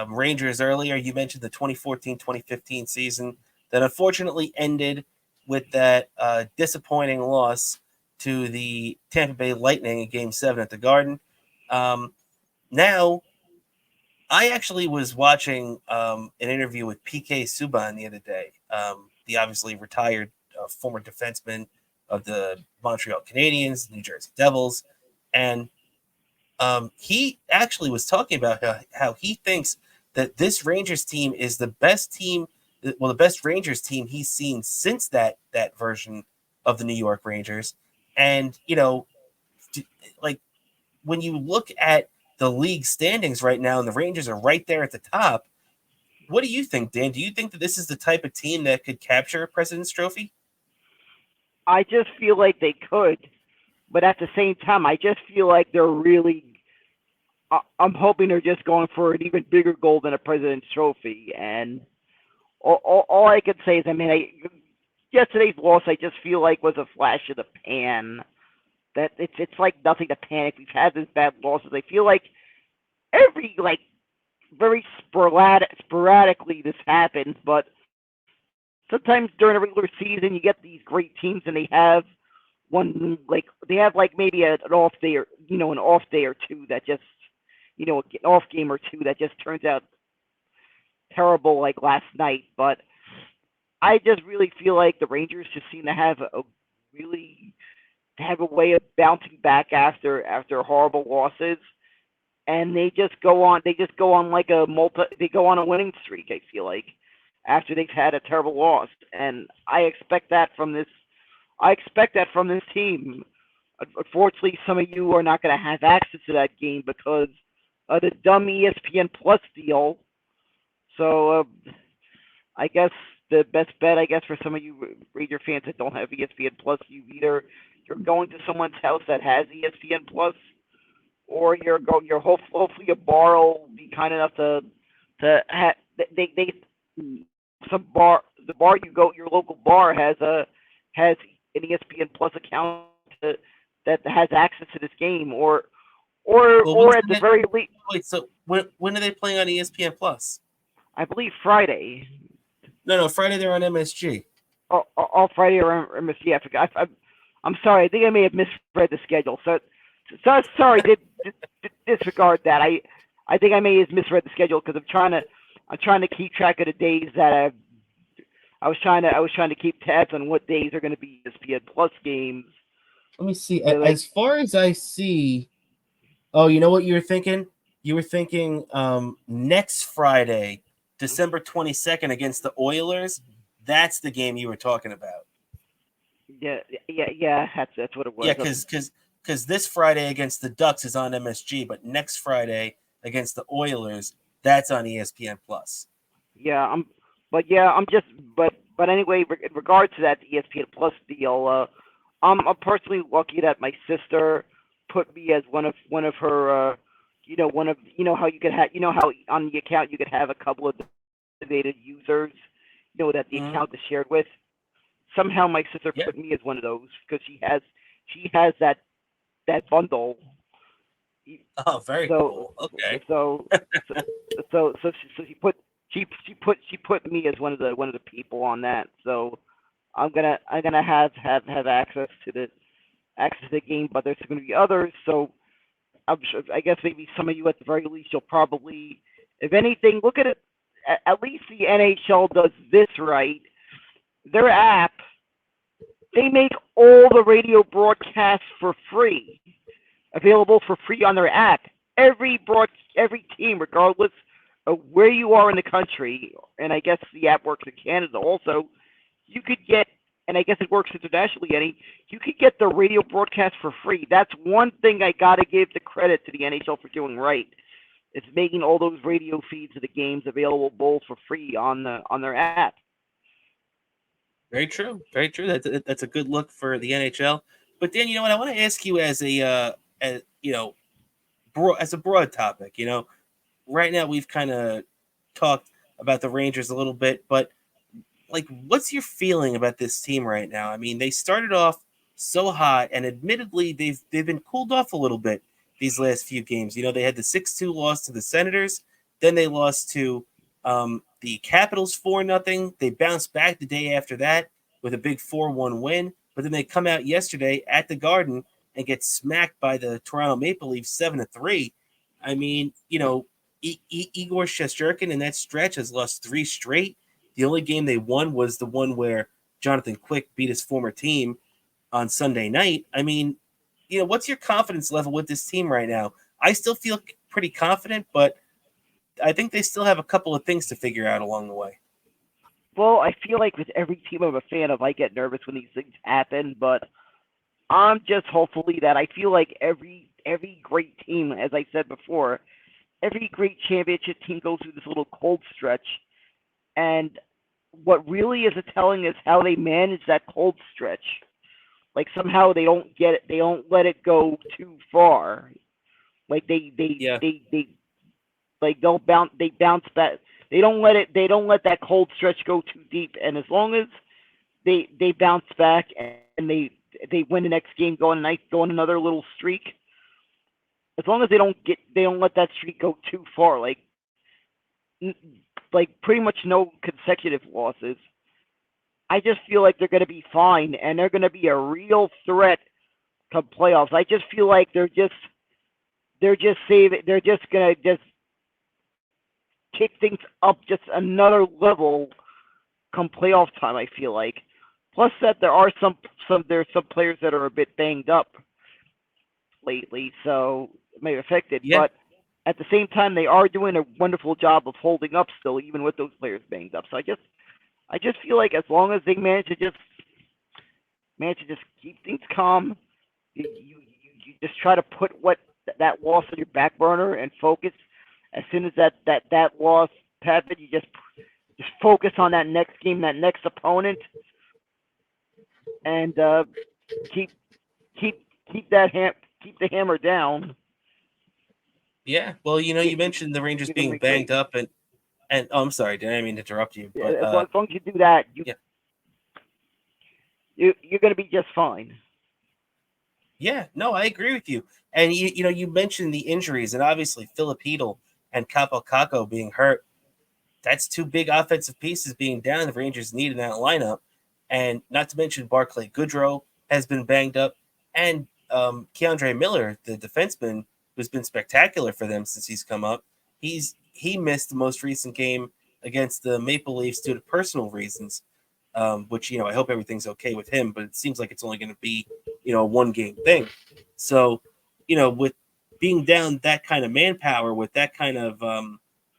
Rangers earlier. You mentioned the 2014-2015 season that unfortunately ended with that disappointing loss to the Tampa Bay Lightning in Game 7 at the Garden. Now, I actually was watching an interview with PK Subban the other day, the obviously retired former defenseman of the Montreal Canadiens, New Jersey Devils, and he actually was talking about how he thinks that this Rangers team is the best Rangers team he's seen since that version of the New York Rangers. And, like, when you look at the league standings right now, and the Rangers are right there at the top, what do you think, Dan? Do you think that this is the type of team that could capture a President's Trophy? I just feel like they could, but at the same time, I just feel like they're really. I'm hoping they're just going for an even bigger goal than a President's Trophy. And all I can say is, I mean, yesterday's loss, I just feel like was a flash of the pan. That it's like nothing to panic. We've had these bad losses. I feel like every very sporadically this happens, but sometimes during a regular season you get these great teams and they have maybe an off day or an off day or two that just an off game or two that just turns out terrible like last night. But I just really feel like the Rangers just seem to have a way of bouncing back after horrible losses, and they just go on like they go on a winning streak, I feel like, after they've had a terrible loss. And I expect that from this team. Unfortunately, some of you are not going to have access to that game because of the dumb ESPN Plus deal. So I guess the best bet, for some of you Ranger fans that don't have ESPN Plus, you're going to someone's house that has ESPN Plus, or hopefully your bar will be kind enough to have the bar you go, your local bar has an ESPN Plus account that has access to this game, or at the very least. Wait, so when are they playing on ESPN Plus? I believe Friday. No, Friday they're on MSG. Oh, Friday or MSG. I forgot. I'm sorry. I think I may have misread the schedule. So sorry. Disregard that. I think I may have misread the schedule because I'm trying to keep track of the days that I was trying to keep tabs on what days are going to be ESPN Plus games. Let me see. As far as I see, you know what you were thinking? You were thinking next Friday, December 22nd against the Oilers. That's the game you were talking about. Yeah. That's what it was. Yeah, because this Friday against the Ducks is on MSG, but next Friday against the Oilers, that's on ESPN Plus. Yeah, but anyway, in regards to that ESPN Plus deal, I'm personally lucky that my sister put me as one of her, how you could have, how on the account you could have a couple of designated users, that the account is shared with. Somehow my sister put me as one of those because she has that bundle. Oh, very cool. Okay. So she put me as one of the people on that. So I'm gonna have access to the game, but there's going to be others. So I'm sure, I guess maybe some of you at the very least, you'll probably, if anything, look at it. At least the NHL does this right. Their app, they make all the radio broadcasts for free, available for free on their app. Every team, regardless of where you are in the country, and I guess the app works in Canada also, you could get, and I guess it works internationally, Eddie, you could get the radio broadcast for free. That's one thing I got to give the credit to the NHL for doing right. It's making all those radio feeds of the games available both for free on their app. Very true. Very true. That's a good look for the NHL. But Dan, you know what? I want to ask you as a broad topic. Right now we've kind of talked about the Rangers a little bit, but what's your feeling about this team right now? I mean, they started off so hot, and admittedly, they've been cooled off a little bit these last few games. They had the 6-2 loss to the Senators, then they lost to the Capitals 4-0. They bounced back the day after that with a big 4-1 win, but then they come out yesterday at the Garden and get smacked by the Toronto Maple Leafs 7-3. I mean, Igor Shesterkin in that stretch has lost 3 straight. The only game they won was the one where Jonathan Quick beat his former team on Sunday night. I mean, what's your confidence level with this team right now? I still feel pretty confident, but I think they still have a couple of things to figure out along the way. Well, I feel like with every team I'm a fan of, I get nervous when these things happen, but I'm just hopefully that I feel like every every great team, as I said before, every great championship team goes through this little cold stretch, and what really is telling is how they manage that cold stretch. Like somehow they don't get it, they don't let it go too far. Like Yeah. they like they bounce back. They don't let that cold stretch go too deep. And as long as they bounce back and they win the next game, go on another little streak. As long as they don't let that streak go too far, like pretty much no consecutive losses. I just feel like they're going to be fine and they're going to be a real threat come playoffs. I just feel like they're just saving. They're just going to just kick things up just another level come playoff time. I feel like. Plus that there are there's some players that are a bit banged up lately, so it may affect it. Yeah. But at the same time, they are doing a wonderful job of holding up still, even with those players banged up. So I just feel like as long as they manage to just keep things calm, you just try to put that loss on your back burner and focus. As soon as that loss happens, you just focus on that next game, that next opponent, and keep keep the hammer down. Yeah. Well, you mentioned the Rangers You're gonna being be banged great. up and oh, I'm sorry, didn't I mean to interrupt you? But As long as you do that, yeah. you're going to be just fine. Yeah, no, I agree with you. And you mentioned the injuries, and obviously Philip Hedl and Capo Caco being hurt. That's two big offensive pieces being down. The Rangers need in that lineup, and not to mention Barclay Goodrow has been banged up, and Keandre Miller, the defenseman, who's been spectacular for them since he's come up. He missed the most recent game against the Maple Leafs due to personal reasons, which I hope everything's okay with him. But it seems like it's only going to be a 1-game thing. So with being down that kind of manpower, with that kind of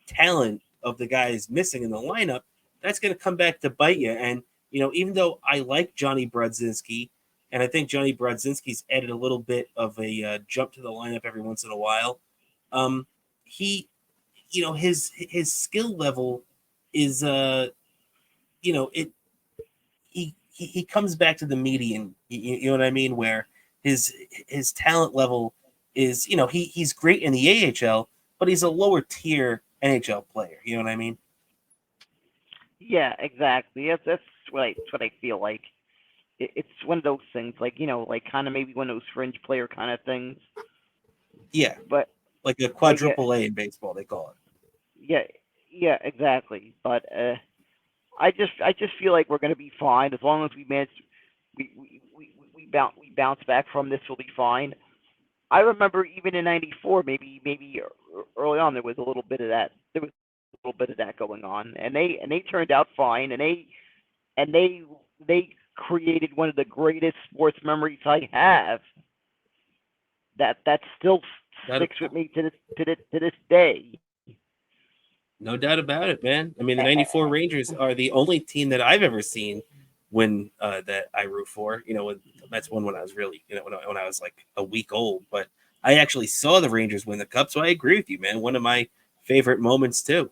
talent of the guys missing in the lineup, that's going to come back to bite you. And even though I like Johnny Brodzinski, and I think Johnny Brodzinski's added a little bit of a jump to the lineup every once in a while, he his skill level is it he comes back to the median, you know what I mean, where his talent level is, he's great in the AHL, but he's a lower tier NHL player, you know what I mean? Yeah, exactly. That's what I feel like. It's one of those things, like like kind of maybe one of those fringe player kind of things. Yeah, But like a yeah, quadruple A in baseball, they call it. yeah, exactly. But I just feel like we're gonna be fine as long as we manage. We bounce back from this. We'll be fine. I remember even in '94, maybe early on there was a little bit of that. There was a little bit of that going on, and they turned out fine, and they created one of the greatest sports memories I have. That still Not, sticks with me to this day. no doubt about it, man. I mean, the '94 Rangers are the only team that I've ever seen win that I root for. That's one when I was really, when I was like a week old. But I actually saw the Rangers win the cup, so I agree with you, man. One of my favorite moments too.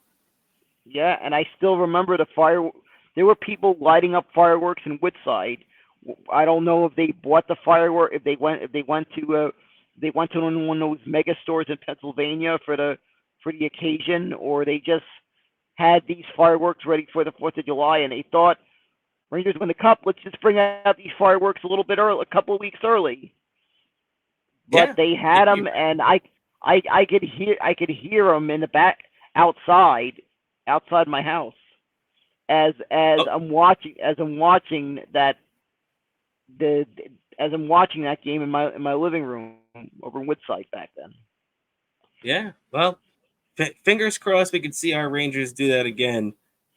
Yeah, and I still remember the fire. There were people lighting up fireworks in Woodside. I don't know if they bought the firework, if they went to one of those mega stores in Pennsylvania for the occasion, or they just had these fireworks ready for the 4th of July, and they thought Rangers win the cup. Let's just bring out these fireworks a little bit early, a couple of weeks early. But Yeah, they had them, and I could hear them in the back outside my house as I'm watching that game in my living room over in Woodside back then. yeah. Well, fingers crossed we can see our Rangers do that again.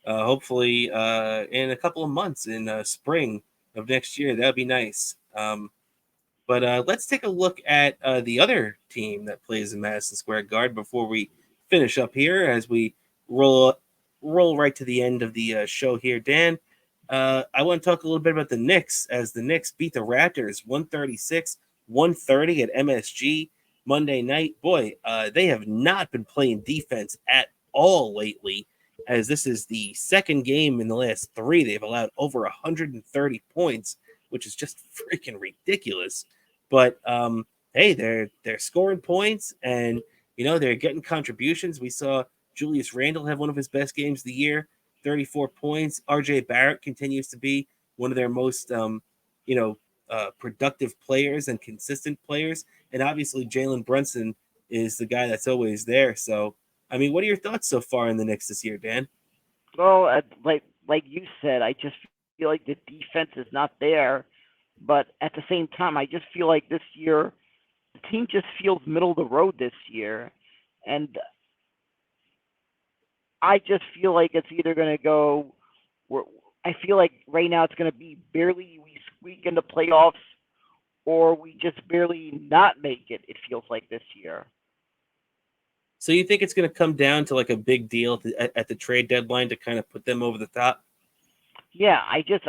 Hopefully, in a couple of months in spring of next year. That'd be nice. But let's take a look at the other team that plays in Madison Square Garden before we finish up here, as we roll right to the end of the show here. Dan, I want to talk a little bit about the Knicks, as the Knicks beat the Raptors 136-130 at MSG. Monday night. Boy, they have not been playing defense at all lately, as this is the second game in the last three. They've allowed over 130 points, which is just freaking ridiculous. But hey, they're scoring points, and they're getting contributions. We saw Julius Randle have one of his best games of the year, 34 points. RJ Barrett continues to be one of their most productive players and consistent players. And obviously Jalen Brunson is the guy that's always there. So, I mean, what are your thoughts so far in the Knicks this year, Dan? Well, like you said, I just feel like the defense is not there. But at the same time, I just feel like this year the team just feels middle of the road this year, and I just feel like it's either going to go. I feel like right now it's going to be barely we squeak into playoffs, or we just barely not make it. It feels like this year. So you think it's going to come down to like a big deal at the trade deadline to kind of put them over the top? Yeah, I just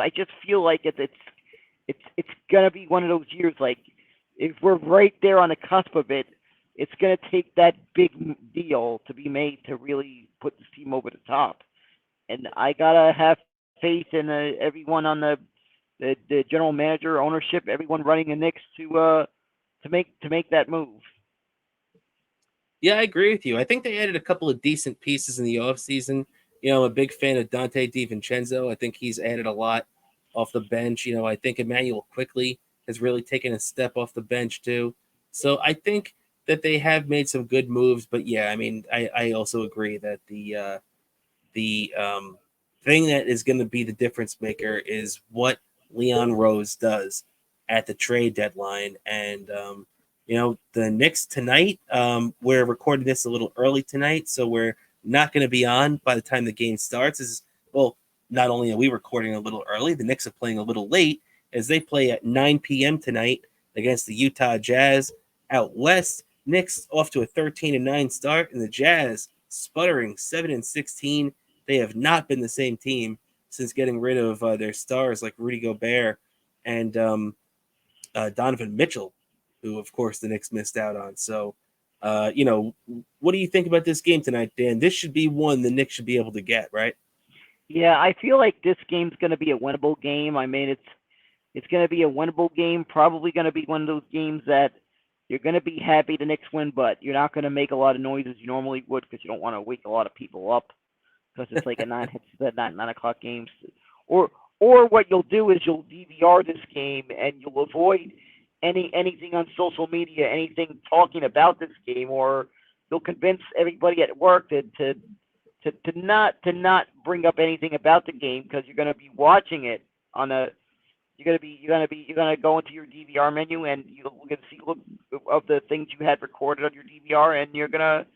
feel like it's gonna be one of those years. Like if we're right there on the cusp of it, it's gonna take that big deal to be made to really put this team over the top. And I gotta have faith in everyone on the general manager, ownership, everyone running the Knicks to make that move. Yeah, I agree with you. I think they added a couple of decent pieces in the offseason. I'm a big fan of Dante DiVincenzo. I think he's added a lot off the bench. I think Emmanuel Quickly has really taken a step off the bench too. So I think that they have made some good moves. But yeah, I mean, I also agree that the thing that is going to be the difference maker is what Leon Rose does at the trade deadline. And the Knicks tonight, we're recording this a little early tonight, so we're not going to be on by the time the game starts. Well, not only are we recording a little early, the Knicks are playing a little late as they play at 9 p.m. tonight against the Utah Jazz out west. Knicks off to a 13-9 start, and the Jazz sputtering 7-16. They have not been the same team since getting rid of their stars like Rudy Gobert and Donovan Mitchell, who, of course, the Knicks missed out on. So, what do you think about this game tonight, Dan? This should be one the Knicks should be able to get, right? Yeah, I feel like this game's gonna be a winnable game. I mean, it's going to be a winnable game. Probably going to be one of those games that you're going to be happy the Knicks win, but you're not going to make a lot of noise as you normally would because you don't want to wake a lot of people up because it's like a 9 o'clock game. Or what you'll do is you'll DVR this game and you'll avoid anything on social media, anything talking about this game, or you'll convince everybody at work to not bring up anything about the game because you're going to be watching it on a. You're gonna go into your DVR menu and you're gonna see of the things you had recorded on your DVR, and you're gonna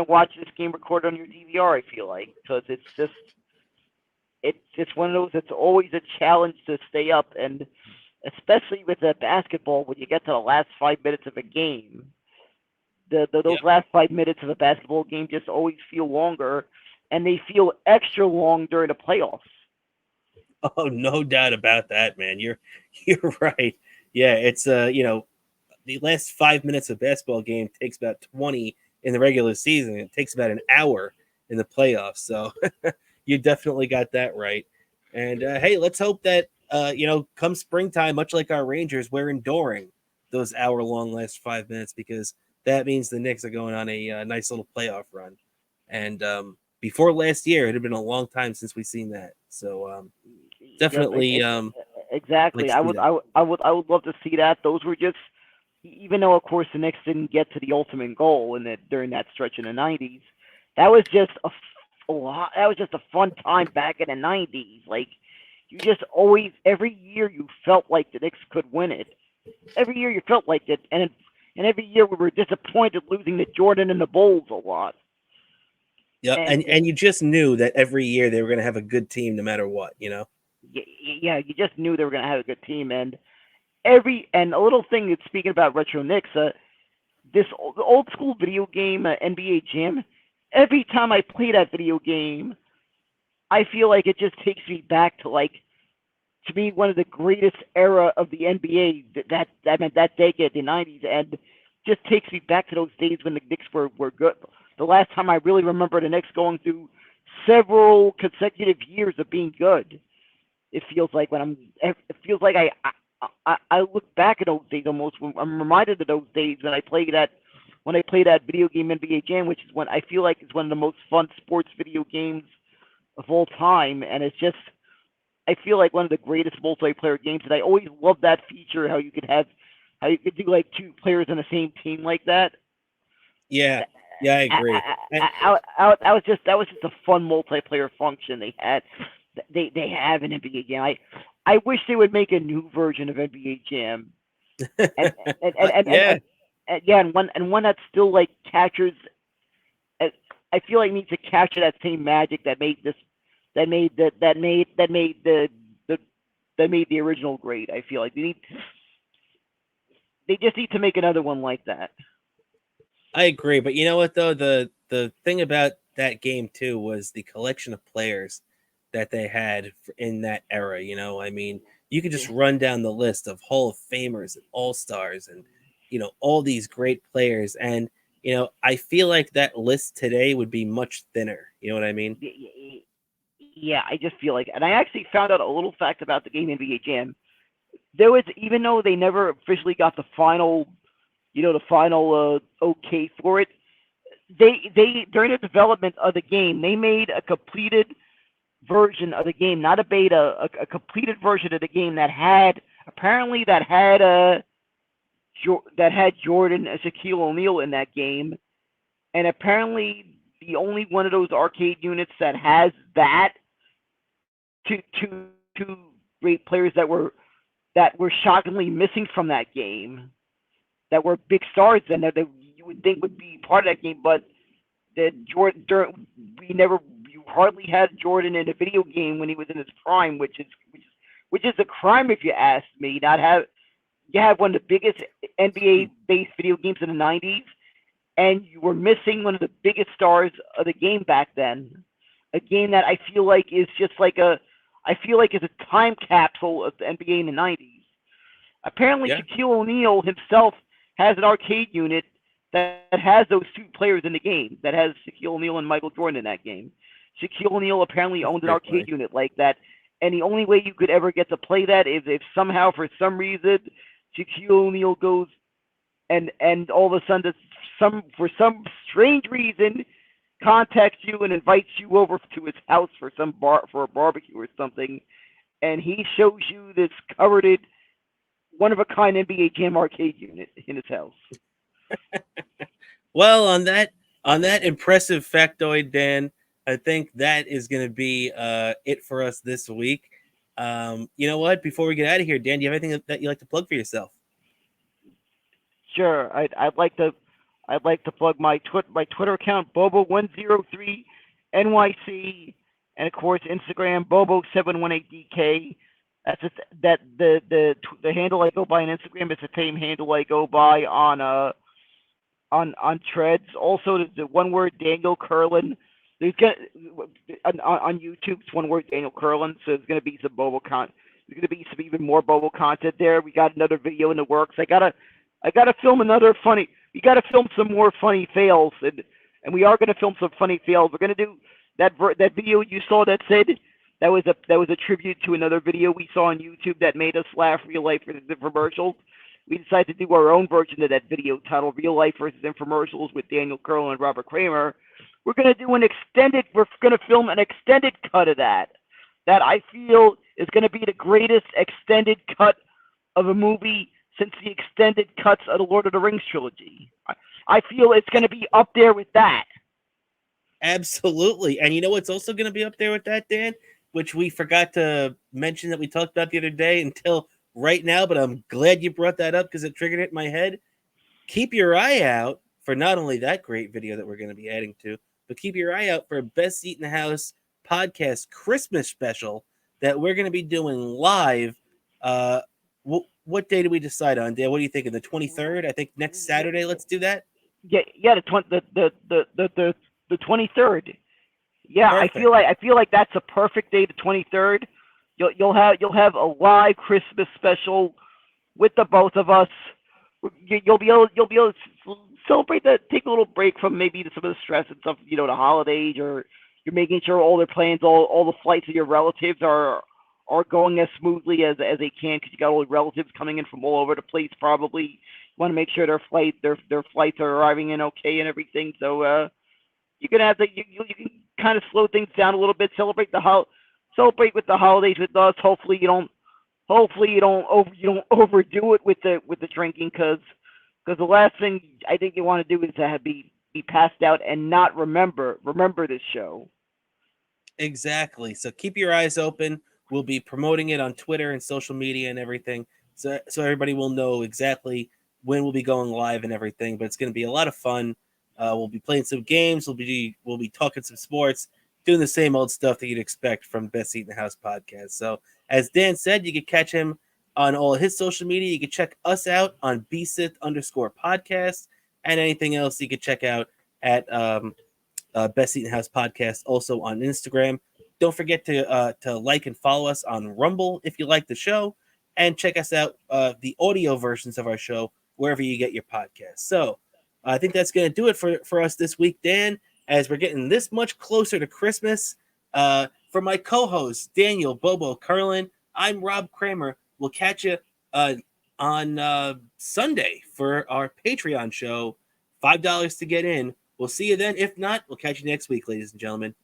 watch this game recorded on your DVR. I feel like because it's one of those. It's always a challenge to stay up, and especially with the basketball when you get to the last 5 minutes of a game. Those last 5 minutes of a basketball game just always feel longer, and they feel extra long during the playoffs. Oh, no doubt about that, man. You're right. Yeah, it's the last 5 minutes of basketball game takes about 20 in the regular season. It takes about an hour in the playoffs. So you definitely got that right. And hey, let's hope that come springtime, much like our Rangers, we're enduring those hour-long last 5 minutes because that means the Knicks are going on a nice little playoff run. And before last year, it had been a long time since we've seen that. So definitely, exactly. like I would love to see that. Those were just, even though of course the Knicks didn't get to the ultimate goal during that stretch in the '90s, that was just a lot. That was just a fun time back in the '90s. Like you just always, every year you felt like the Knicks could win it. Every year you felt like it, and every year we were disappointed losing to Jordan and the Bulls a lot. Yeah, and you just knew that every year they were going to have a good team no matter what, Yeah, you just knew they were going to have a good team, and a little thing that's speaking about retro Knicks, the old school video game NBA Jam. Every time I play that video game, I feel like it just takes me back to me one of the greatest era of the NBA that decade, the '90s, and just takes me back to those days when the Knicks were good. The last time I really remember the Knicks going through several consecutive years of being good. It feels like I look back at those days almost. I'm reminded of those days when I played that video game NBA Jam, which is one I feel like is one of the most fun sports video games of all time, and it's just I feel like one of the greatest multiplayer games. And I always loved that feature, how you could do like two players on the same team like that. Yeah, I agree. That was just a fun multiplayer function they had. They have an NBA Jam. I wish they would make a new version of NBA Jam. And one that still like captures. I feel like needs to capture that same magic that made the original great. I feel like they just need to make another one like that. I agree, but you know what though, the thing about that game too was the collection of players that they had in that era. You know, I mean, you could just run down the list of Hall of Famers and All Stars, and all these great players. And I feel like that list today would be much thinner. You know what I mean? Yeah, I just feel like, and I actually found out a little fact about the game NBA Jam. There was, even though they never officially got the final okay for it, they during the development of the game, they made a completed version of the game, not a beta, a completed version of the game that had Jordan and Shaquille O'Neal in that game, and apparently the only one of those arcade units that has that two great players that were shockingly missing from that game, that were big stars and that you would think would be part of that game, but that you hardly had Jordan in a video game when he was in his prime, which is a crime if you ask me. You have one of the biggest NBA-based video games in the '90s, and you were missing one of the biggest stars of the game back then. A game that I feel like is a time capsule of the NBA in the '90s. Apparently, Shaquille O'Neal himself has an arcade unit that has those two players in the game, that has Shaquille O'Neal and Michael Jordan in that game. Shaquille O'Neal apparently owned an arcade unit like that, and the only way you could ever get to play that is if somehow, for some reason, Shaquille O'Neal goes and all of a sudden, for some strange reason, contacts you and invites you over to his house for a barbecue or something, and he shows you this coveted, one-of-a-kind NBA Jam arcade unit in his house. Well, on that impressive factoid, Dan, I think that is going to be it for us this week. You know what? Before we get out of here, Dan, do you have anything that you'd like to plug for yourself? Sure, I'd like to plug my Twitter account, Bobo103 NYC, and of course Instagram, Bobo718DK. That's just, the handle I go by on Instagram is the same handle I go by on Threads. Also, the one word Daniel Curlin. There's on YouTube, it's one word Daniel Curlin. So there's gonna be some Bobo content. There's gonna be some even more Bobo content there. We got another video in the works. I gotta film we gotta film some more funny fails, and we are gonna film some funny fails. We're gonna do that video you saw that said that was a tribute to another video we saw on YouTube that made us laugh, Real Life versus Infomercials. We decided to do our own version of that video titled Real Life versus Infomercials with Daniel Curl and Robert Kramer. We're gonna film an extended cut of that I feel is gonna be the greatest extended cut of a movie since the extended cuts of the Lord of the Rings trilogy. I feel it's going to be up there with that. Absolutely. And you know what's also going to be up there with that, Dan? Which we forgot to mention that we talked about the other day until right now, but I'm glad you brought that up because it triggered it in my head. Keep your eye out for not only that great video that we're going to be adding to, but keep your eye out for a Best Seat in the House podcast Christmas special that we're going to be doing live. What day do we decide on, Dan? What do you think? The 23rd? I think next Saturday. Let's do that. Yeah. The 23rd. Yeah, Perfect. I feel like that's a perfect day. The 23rd. You'll have a live Christmas special with the both of us. you'll be able to celebrate that. Take a little break from maybe some of the stress and stuff. The holidays, or you're making sure all their plans, all the flights of your relatives are going as smoothly as they can, because you got all the relatives coming in from all over the place. Probably you want to make sure their flights are arriving in okay and everything. So you're gonna have to you can kind of slow things down a little bit. Celebrate with the holidays with us. Hopefully you don't overdo it with the drinking, because the last thing I think you want to do is to be passed out and not remember this show. Exactly. So keep your eyes open. We'll be promoting it on Twitter and social media and everything, so everybody will know exactly when we'll be going live and everything. But it's going to be a lot of fun. We'll be playing some games. We'll be talking some sports, doing the same old stuff that you'd expect from Best Seat in the House podcast. So as Dan said, you can catch him on all of his social media. You can check us out on BSith_podcast, and anything else you can check out at Best Seat in the House podcast, also on Instagram. Don't forget to like and follow us on Rumble if you like the show, and check us out, the audio versions of our show, wherever you get your podcasts. So I think that's going to do it for us this week, Dan, as we're getting this much closer to Christmas. For my co-host, Daniel Bobo Curlin, I'm Rob Kramer. We'll catch you on Sunday for our Patreon show. $5 to get in. We'll see you then. If not, we'll catch you next week, ladies and gentlemen.